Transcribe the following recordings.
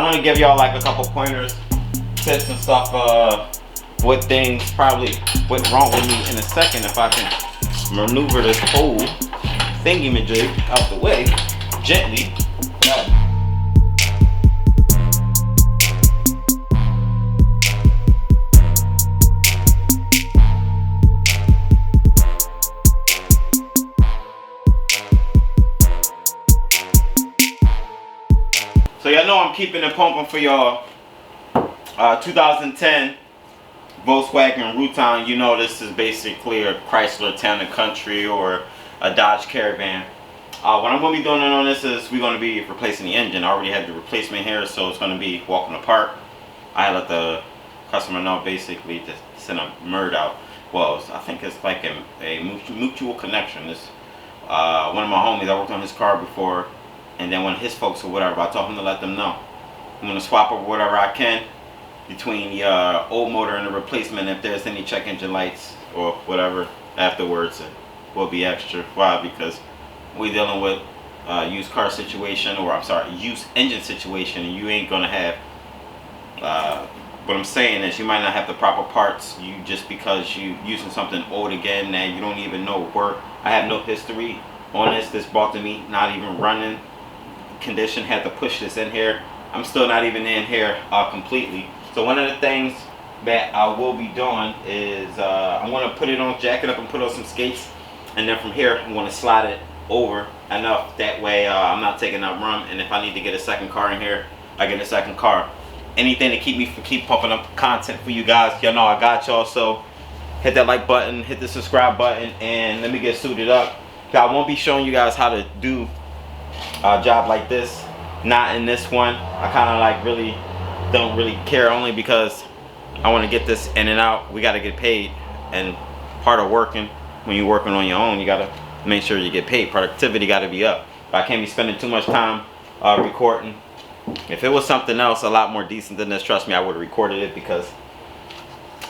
I'm gonna give y'all like a couple pointers, tips and stuff, what things probably went wrong with me in a second if I can maneuver this whole thingy-majig out the way gently. So y'all know I'm keeping it pumping for y'all. 2010 Volkswagen Routan. You know this is basically a Chrysler Town and Country or a Dodge Caravan. What I'm going to be doing on this is we're going to be replacing the engine. I already have the replacement here, so it's going to be walking apart. I let the customer know basically to send a MERD out. Well, I think it's like a mutual connection. This one of my homies, I worked on his car before, and then one of his folks or whatever, I told him to let them know. I'm going to swap over whatever I can between the old motor and the replacement. If there's any check engine lights or whatever afterwards, it will be extra. Why? Because we're dealing with used car situation, or I'm sorry, used engine situation, and you ain't going to have, what I'm saying is you might not have the proper parts, you just because you using something old again that you don't even know work. I have no history on this brought to me, not even running condition, had to push this in here. I'm still not even in here completely. So one of the things that I will be doing is I'm going to put it on, jack it up and put on some skates, and then from here I'm going to slide it over enough that way I'm not taking up room, and if I need to get a second car in here, I get a second car. Anything to keep pumping up content for you guys. Y'all know I got y'all, so hit that like button, hit the subscribe button, and let me get suited up. I won't be showing you guys how to do a job like this, not in this one. I kind of like really don't really care, only because I want to get this in and out. We got to get paid, and part of working, when you're working on your own, you got to make sure you get paid. Productivity got to be up. I can't be spending too much time recording. If it was something else a lot more decent than this, trust me, I would have recorded it, because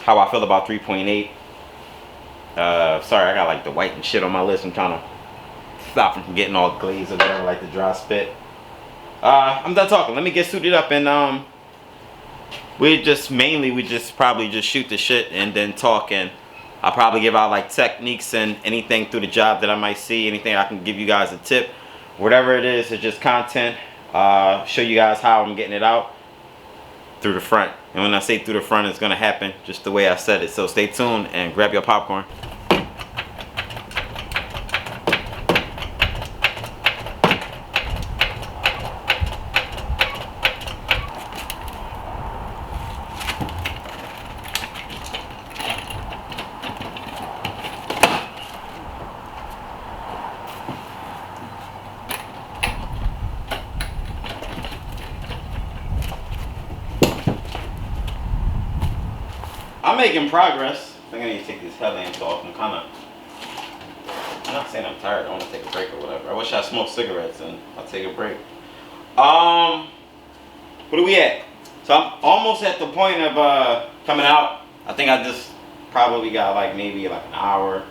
how I feel about 3.8. Sorry, I got like the white and shit on my list. I'm trying to stop from getting all glazed or whatever, like the dry spit. I'm done talking. Let me get suited up, and we just probably just shoot the shit and then talk, and I'll probably give out like techniques and anything through the job that I might see, anything I can give you guys a tip, whatever it is. It's just content. Show you guys how I'm getting it out through the front, and when I say through the front, it's gonna happen just the way I said it. So stay tuned and grab your popcorn. I'm making progress. I think I need to take these headlamps off. I'm not saying I'm tired. I want to take a break or whatever. I wish I smoked cigarettes and I'll take a break. Where are we at? So I'm almost at the point of coming out. I think I just probably got like maybe like an hour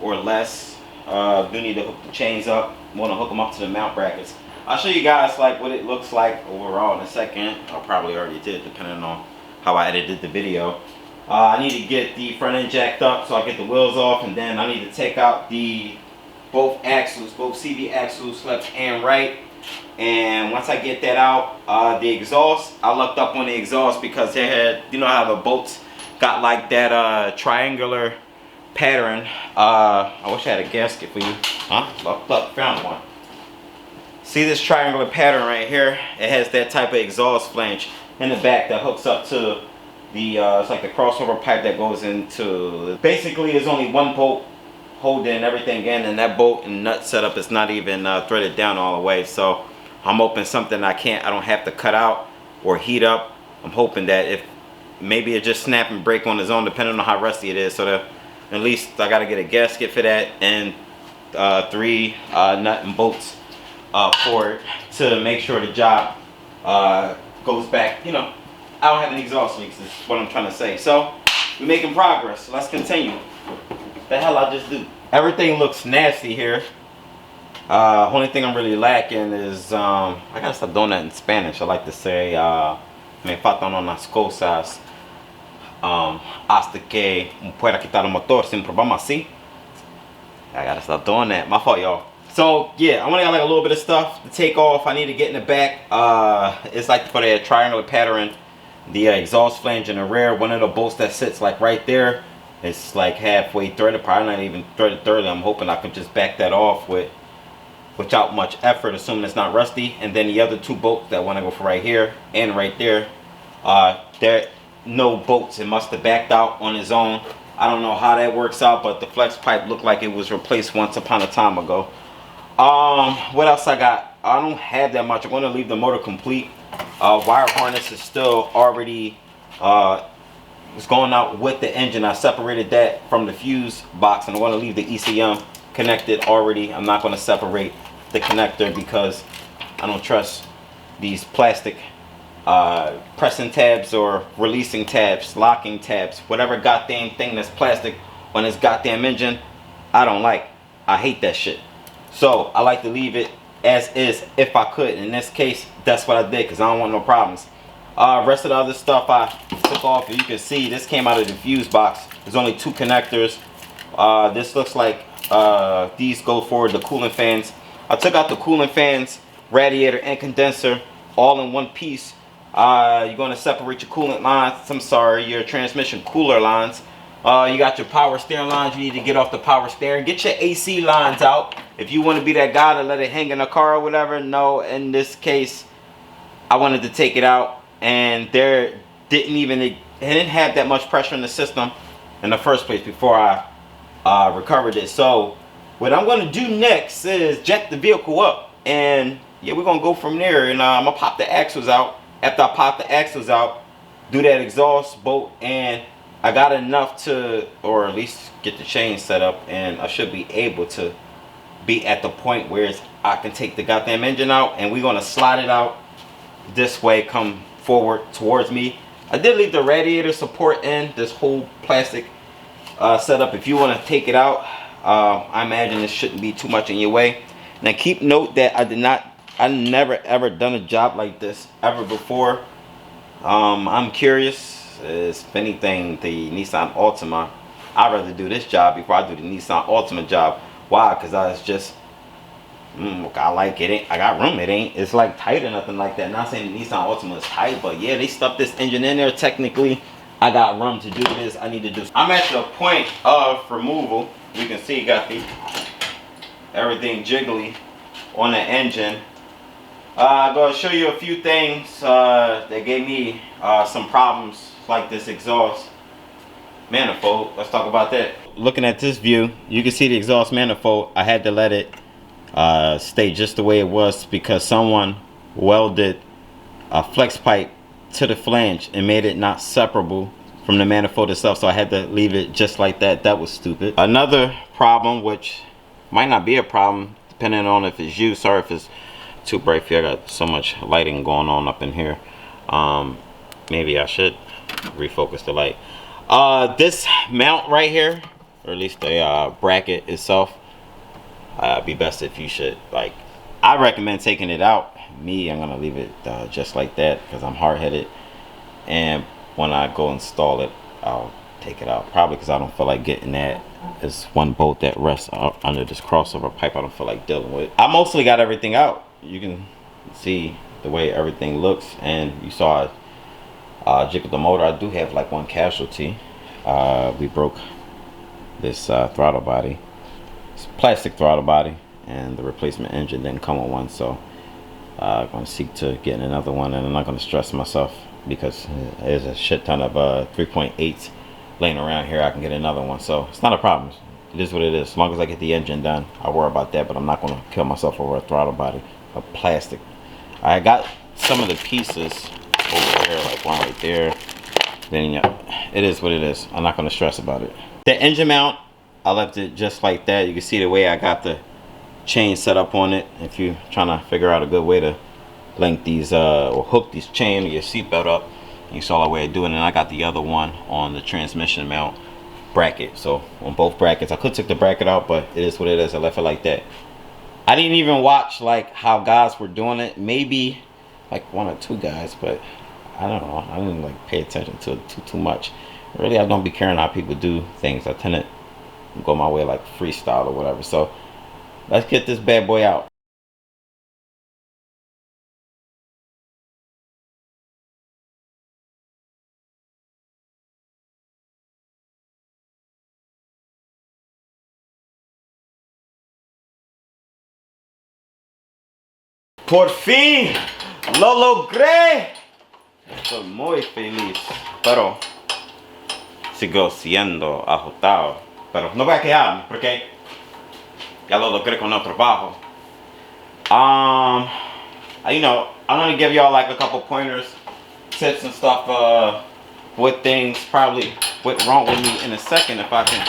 or less. Do need to hook the chains up. Want to hook them up to the mount brackets. I'll show you guys like what it looks like overall in a second. I probably already did, depending on how I edited the video. I need to get the front end jacked up so I get the wheels off, and then I need to take out both axles, both CV axles, left and right. And once I get that out, the exhaust, I looked up on the exhaust because they had, you know how the bolts got like that triangular pattern. I wish I had a gasket for you. Huh? Look, found one. See this triangular pattern right here? It has that type of exhaust flange in the back that hooks up to the it's like the crossover pipe that goes into, basically there's only one bolt holding everything in, and that bolt and nut setup is not even threaded down all the way. So I'm hoping something I don't have to cut out or heat up. I'm hoping that if maybe it just snap and break on its own, depending on how rusty it is. So that at least I got to get a gasket for that, and 3 nut and bolts for it to make sure the job goes back. You know, I don't have any exhaust leaks, is what I'm trying to say. So we're making progress. So let's continue. The hell I just do? Everything looks nasty here. Only thing I'm really lacking is I gotta stop doing that in Spanish. I like to say me faltan unas cosas hasta que pueda quitar el motor sin problema así. I gotta stop doing that. My fault, y'all. So yeah, I only got like a little bit of stuff to take off. I need to get in the back. It's like for the triangular pattern, the exhaust flange in the rear. One of the bolts that sits like right there, it's like halfway threaded, probably not even threaded thoroughly. I'm hoping I can just back that off without much effort, assuming it's not rusty. And then the other two bolts that want to go for right here and right there, there no bolts. It must have backed out on its own. I don't know how that works out, but the flex pipe looked like it was replaced once upon a time ago. What else I got? I don't have that much. I'm going to leave the motor complete. Wire harness is still already it's going out with the engine. I separated that from the fuse box, and I want to leave the ECM connected already. I'm not going to separate the connector because I don't trust these plastic pressing tabs or releasing tabs, locking tabs, whatever goddamn thing that's plastic on this goddamn engine. I don't like. I hate that shit. So I like to leave it as is if I could. In this case, that's what I did because I don't want no problems. Rest of the other stuff I took off. You can see this came out of the fuse box. There's only two connectors. This looks like these go for the coolant fans. I took out the coolant fans, radiator, and condenser all in one piece. You're going to separate your coolant lines. I'm sorry, your transmission cooler lines. You got your power steering lines. You need to get off the power steering. Get your AC lines out. If you want to be that guy to let it hang in a car or whatever. No, in this case, I wanted to take it out, and it didn't have that much pressure in the system in the first place before I recovered it. So what I'm going to do next is jack the vehicle up, and yeah, we're going to go from there. And I'm going to pop the axles out. After I pop the axles out, do that exhaust bolt, and I got enough to, or at least get the chain set up, and I should be able to be at the point where I can take the goddamn engine out, and we're going to slide it out this way, come forward towards me. I did leave the radiator support in this whole plastic setup. If you want to take it out, I imagine it shouldn't be too much in your way. Now keep note that I never ever done a job like this ever before. I'm curious. If anything, the Nissan Altima, I'd rather do this job before I do the Nissan Altima job. Why? Because I was just I like it. I got room. It's like tight or nothing like that. Not saying the Nissan Altima is tight, but yeah, they stuffed this engine in there. Technically, I got room to do this. I need to do. I'm at the point of removal. You can see, got everything jiggly on the engine. I'm going to show you a few things that gave me some problems, like this exhaust manifold. Let's talk about that. Looking at this view, you can see the exhaust manifold. I had to let it stay just the way it was because someone welded a flex pipe to the flange and made it not separable from the manifold itself, so I had to leave it just like that. That was stupid. Another problem, which might not be a problem depending on if it's you. Sorry if it's too bright for you. I got so much lighting going on up in here. Maybe I should refocus the light. This mount right here, or at least the bracket itself, be best if you should, like, I recommend taking it out. I'm gonna leave it just like that because I'm hard-headed, and when I go install it, I'll take it out, probably because I don't feel like getting that. It's one bolt that rests under this crossover pipe I don't feel like dealing with. I mostly got everything out. You can see the way everything looks, and you saw jiggle the motor. I do have like one casualty. We broke this throttle body. It's plastic throttle body, and the replacement engine didn't come with one, so I'm going to seek to get another one, and I'm not going to stress myself because there's a shit ton of 3.8s laying around here. I can get another one, so it's not a problem. It is what it is. As long as I get the engine done, I'll worry about that, but I'm not going to kill myself over a throttle body of plastic. I got some of the pieces over there, like one right there. Then yeah, it is what it is. I'm not going to stress about it. The engine mount, I left it just like that. You can see the way I got the chain set up on it. If you're trying to figure out a good way to link these or hook these chain or your seatbelt up, you saw the way I do it. And I got the other one on the transmission mount bracket. So on both brackets, I could take the bracket out, but it is what it is. I left it like that. I didn't even watch like how guys were doing it. Maybe like one or two guys, but I don't know. I didn't like pay attention to it too much. Really, I don't be caring how people do things. I tend to go my way like freestyle or whatever. So let's get this bad boy out. Por fin lo logré. Estoy muy feliz. Pero sigo siendo ajustado. Pero no voy a quejarme porque ya lo logré con el trabajo. You know, I'm gonna give y'all like a couple pointers, tips and stuff, what things probably went wrong with me in a second if I can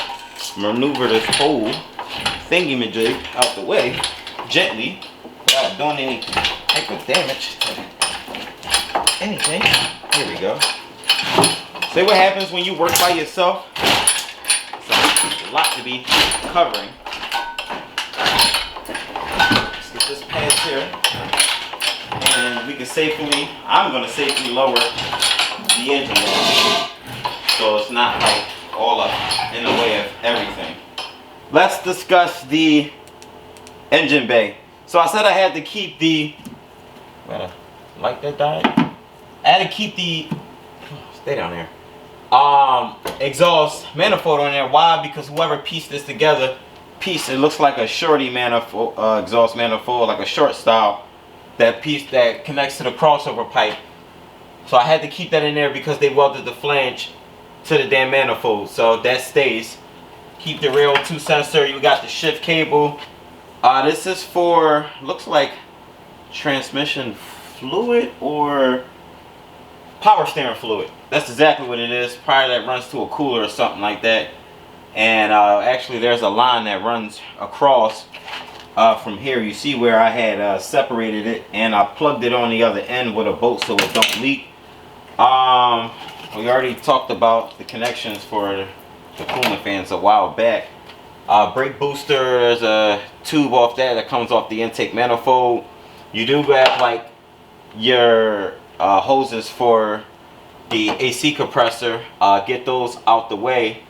maneuver this whole thingy-majig out the way gently without doing any type of damage to anything. Here we go. See what happens when you work by yourself? It's a lot to be covering. Let's get this past here. And we can safely, I'm going to safely lower the engine level so it's not like all up in the way of everything. Let's discuss the engine bay. So I said I had to keep the, light that died? I had to keep the, stay down there, exhaust manifold on there. Why? Because whoever pieced this together, it looks like a shorty manifold, exhaust manifold, like a short style. That piece that connects to the crossover pipe. So I had to keep that in there because they welded the flange to the damn manifold. So that stays. Keep the rail 2 sensor. You got the shift cable. This is for, looks like transmission fluid or power steering fluid. That's exactly what it is. Probably that runs to a cooler or something like that. And actually there's a line that runs across from here. You see where I had separated it, and I plugged it on the other end with a bolt so it don't leak. We already talked about the connections for the cooling fans a while back. Brake booster, there's a tube off that comes off the intake manifold. You do have like your hoses for the AC compressor. Get those out the way,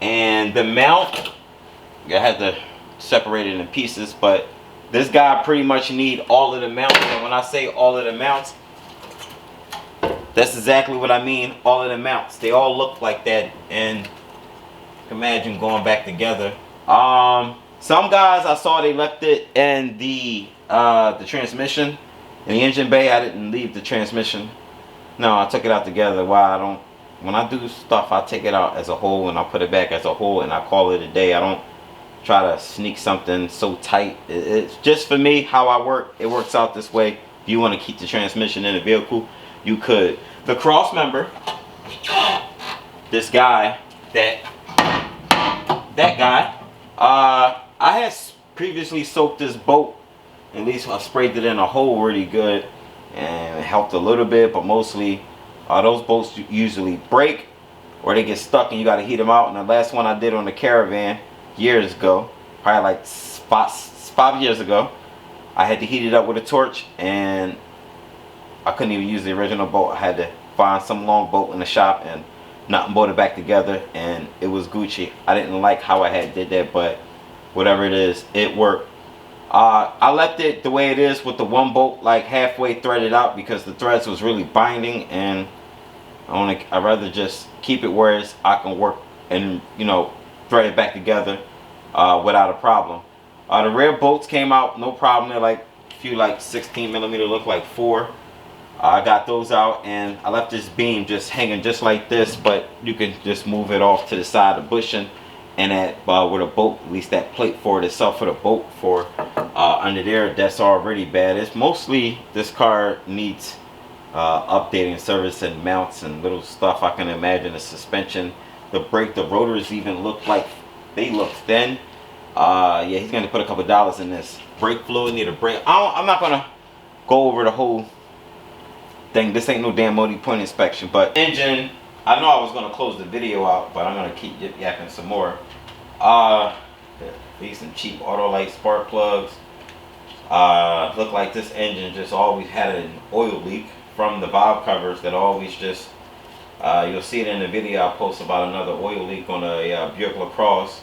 and the mount, I had to separate it in pieces, but this guy pretty much need all of the mounts. And when I say all of the mounts, that's exactly what I mean. All of the mounts, they all look like that, and imagine going back together. Some guys I saw, they left it in the transmission in the engine bay. I didn't leave the transmission. No, I took it out together. Why? I don't, when I do stuff, I take it out as a whole and I put it back as a whole and I call it a day. I don't try to sneak something so tight. It's just for me how I work. It works out this way. If you want to keep the transmission in the vehicle, you could. The cross member, this guy, that guy, I had previously soaked this bolt. At least I sprayed it in a hole really good, and it helped a little bit, but mostly those bolts usually break or they get stuck and you got to heat them out. And the last one I did on the Caravan years ago, probably like 5 years ago, I had to heat it up with a torch and I couldn't even use the original bolt. I had to find some long bolt in the shop and not bolt it back together, and it was Gucci. I didn't like how I had did that, but whatever it is, it worked. I left it the way it is with the one bolt like halfway threaded out because the threads was really binding, and I'd rather just keep it where I can work and, you know, thread it back together without a problem. The rear bolts came out no problem. They're like a few like 16mm, look like 4. I got those out, and I left this beam just hanging just like this, but you can just move it off to the side of the bushing, and that with a bolt, at least that plate for it itself for the bolt for under there, that's already bad. It's mostly this car needs updating, service and mounts and little stuff. I can imagine the suspension, the brake, the rotors even look like they look thin. Yeah, he's gonna put a couple dollars in this. Brake fluid, need a brake. I'm not gonna go over the whole thing. This ain't no damn multi-point inspection. But engine, I know I was gonna close the video out, but I'm gonna keep yapping some more. These some cheap Autolite spark plugs. Looked like this engine just always had an oil leak from the valve covers that always just, you'll see it in the video I post about another oil leak on a Buick LaCrosse,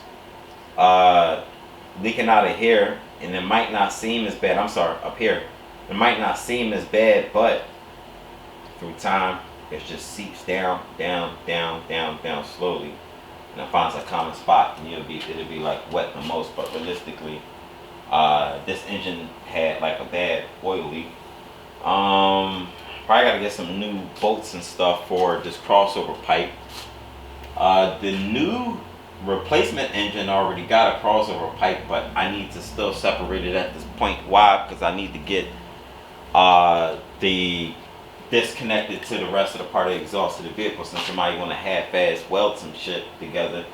leaking out of here, and it might not seem as bad. I'm sorry, up here. It might not seem as bad, but through time, it just seeps down, down, down, down, down slowly, and it finds a common spot, and it'll be like wet the most. But realistically, this engine had like a bad oil leak. Probably gotta get some new bolts and stuff for this crossover pipe. The new replacement engine already got a crossover pipe, but I need to still separate it at this point. Why? Because I need to get the disconnected to the rest of the part of the exhaust of the vehicle, since somebody want to half-ass weld some shit together.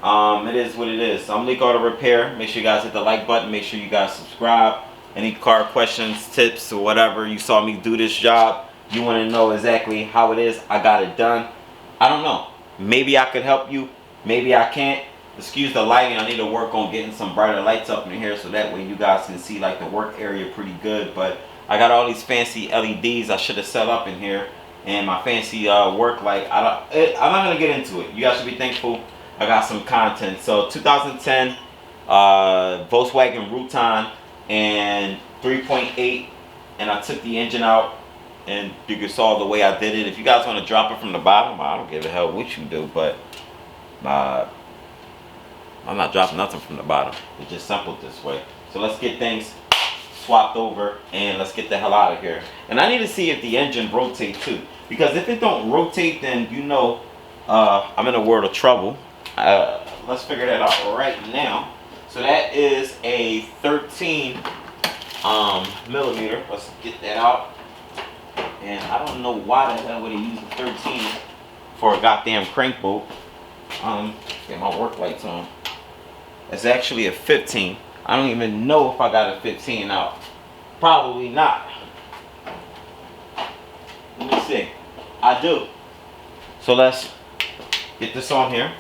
It is what it is. I'm Leekautorepair. Make sure you guys hit the like button. Make sure you guys subscribe. Any car questions, tips, or whatever, you saw me do this job, you want to know exactly how it is, I got it done. I don't know. Maybe I could help you. Maybe I can't. Excuse the lighting. I need to work on getting some brighter lights up in here so that way you guys can see like the work area pretty good. But I got all these fancy LEDs I should have set up in here, and my fancy work light. I'm not gonna get into it. You guys should be thankful I got some content. So 2010 Volkswagen Routan and 3.8, and I took the engine out, and you can saw the way I did it. If you guys want to drop it from the bottom, I don't give a hell what you do, but I'm not dropping nothing from the bottom. It's just simple this way. So let's get things swapped over and let's get the hell out of here. And I need to see if the engine rotates too, because if it don't rotate, then you know I'm in a world of trouble. Let's figure that out right now. So that is a 13 millimeter. Let's get that out. And I don't know why the hell would he use a 13 for a goddamn crank bolt. Get my work lights on. It's actually a 15. I don't even know if I got a 15 out. Probably not. Let me see. I do. So let's get this on here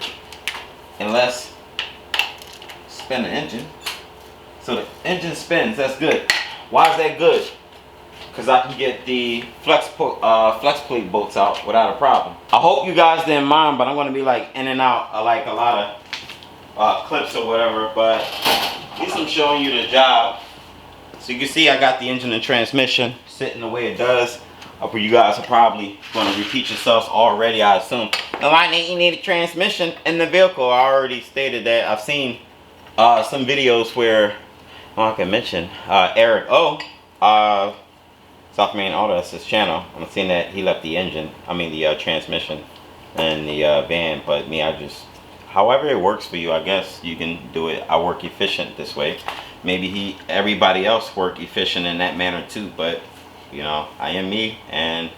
and let's spin the engine. So the engine spins. That's good. Why is that good? Because I can get the flex plate bolts out without a problem. I hope you guys didn't mind, but I'm going to be like in and out like a lot of clips or whatever, but at least I'm showing you the job. So you can see I got the engine and transmission sitting the way it does. You guys are probably going to repeat yourselves already, I assume. Why you need a transmission in the vehicle? I already stated that. I've seen some videos where, I can mention Eric O, South Main Auto, that's his channel. I'm seeing that he left the engine, the transmission in the van, but me, I just, however it works for you, I guess you can do it. I work efficient this way. Maybe everybody else work efficient in that manner too, but you know, I am me, and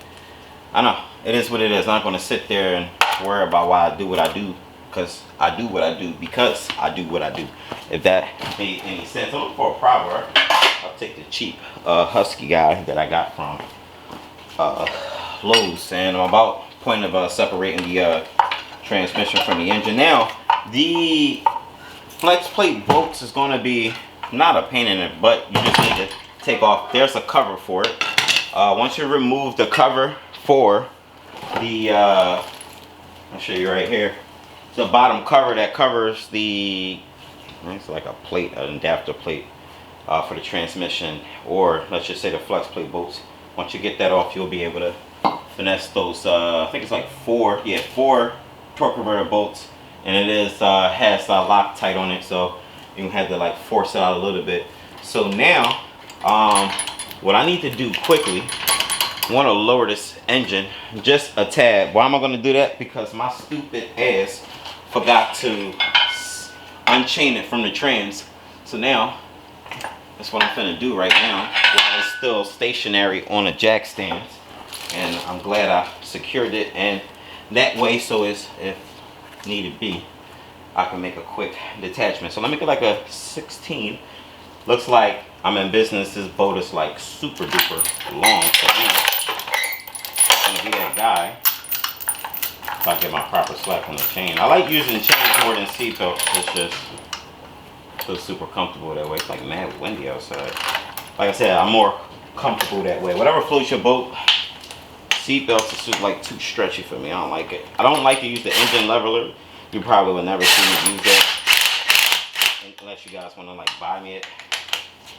I know it is what it is. I'm not going to sit there and worry about why I do what I do, because I do what I do because I do what I do. If that made any sense. I'm looking for a proverb. I'll take the cheap Husky guy that I got from Lowe's, and I'm about point of separating the transmission from the engine. Now the flex plate bolts is going to be not a pain in it, but you just need to take off. There's a cover for it. Once you remove the cover for the I'll show you right here, the bottom cover that covers the, it's like a plate, an adapter plate for the transmission, or let's just say the flex plate bolts. Once you get that off, you'll be able to finesse those I think it's like four torque converter bolts, and it is has Loctite on it, so you have to like force it out a little bit. So now what I need to do quickly, I want to lower this engine just a tad. Why am I going to do that? Because my stupid ass forgot to unchain it from the trans. So now that's what I'm finna do right now while it's still stationary on a jack stand, and I'm glad I secured it, and that way, so it's, if needed be, I can make a quick detachment. So let me get like a 16. Looks like I'm in business. This boat is like super duper long, so now I'm gonna be that guy if I get my proper slack on the chain. I like using chains more than seatbelts. It's just feels super comfortable that way. It's like mad windy outside. like I said, I'm more comfortable that way. Whatever floats your boat. Seatbelts is just like too stretchy for me. I don't like it. I don't like to use the engine leveler. You probably will never see me use that unless you guys want to like buy me it.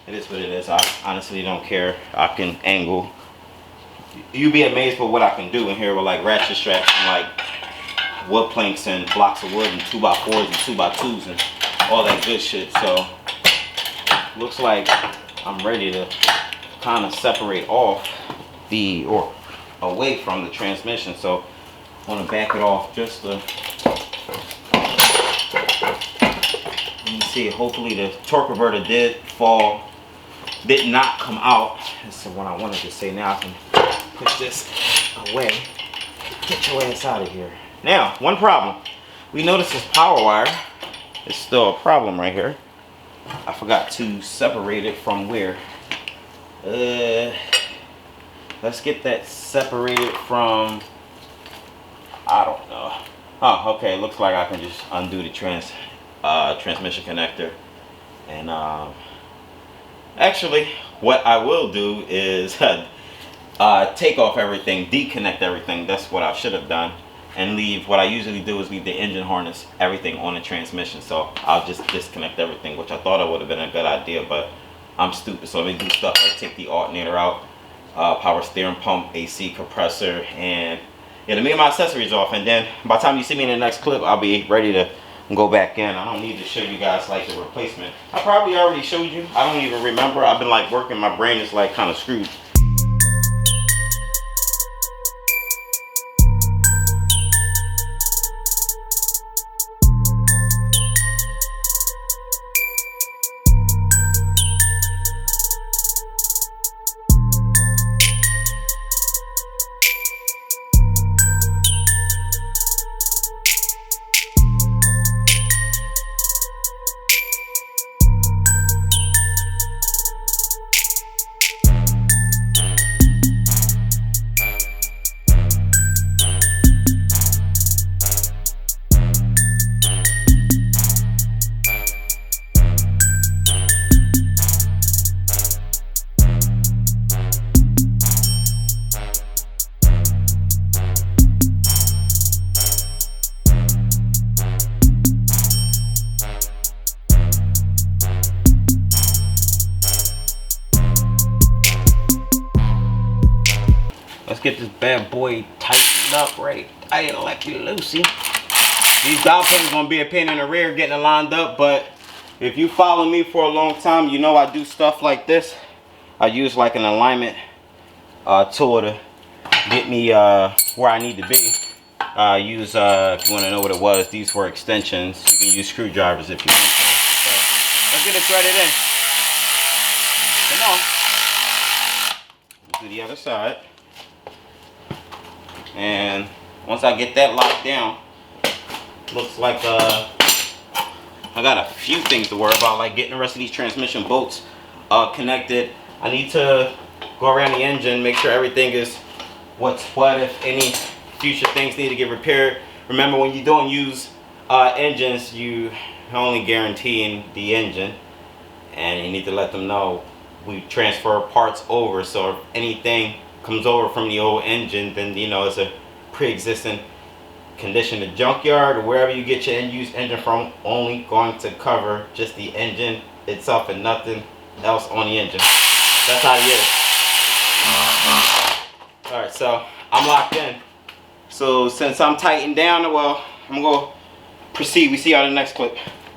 It is what it is. I honestly don't care. I can angle. You'd be amazed for what I can do in here with like ratchet straps and like wood planks and blocks of wood and 2x4s and 2x2s and all that good shit. So looks like I'm ready to kind of separate off or away from the transmission. So I want to back it off just to, let me see, hopefully the torque converter did not come out. That's what I wanted to say. Now I can push this away. Get your ass out of here. Now, one problem. We noticed this power wire is still a problem right here. I forgot to separate it from where. Let's get that separated from, I don't know. Oh, okay, looks like I can just undo the transmission connector. And actually, what I will do is take off everything, deconnect everything. That's what I should have done. And leave, what I usually do is leave the engine harness, everything on the transmission. So I'll just disconnect everything, which I thought would have been a good idea, but I'm stupid. So let me do stuff like take the alternator out, power steering pump, AC compressor, and yeah, to make my accessories off. And then by the time you see me in the next clip, I'll be ready to go back in. I don't need to show you guys like the replacement. I probably already showed you. I don't even remember. I've been like working, my brain is like kind of screwed. Let's get this bad boy tightened up right. Tight like you Lucy. These dowel pins gonna be a pain in the rear getting it lined up, but if you follow me for a long time, you know I do stuff like this. I use like an alignment tool to get me where I need to be. If you want to know what it was, these were extensions. You can use screwdrivers if you want to. So, let's get it threaded in. Come on. Let's do the other side. And once I get that locked down, looks like I got a few things to worry about, like getting the rest of these transmission bolts connected. I need to go around the engine, make sure everything is what's what, if any future things need to get repaired. Remember, when you don't use engines, you only guaranteeing the engine, and you need to let them know we transfer parts over, so if anything comes over from the old engine, then you know it's a pre-existing condition. The junkyard or wherever you get your end-use engine from only going to cover just the engine itself and nothing else on the engine. That's how it is. Alright, so I'm locked in. So since I'm tightened down, well, I'm gonna proceed. We see you on the next clip.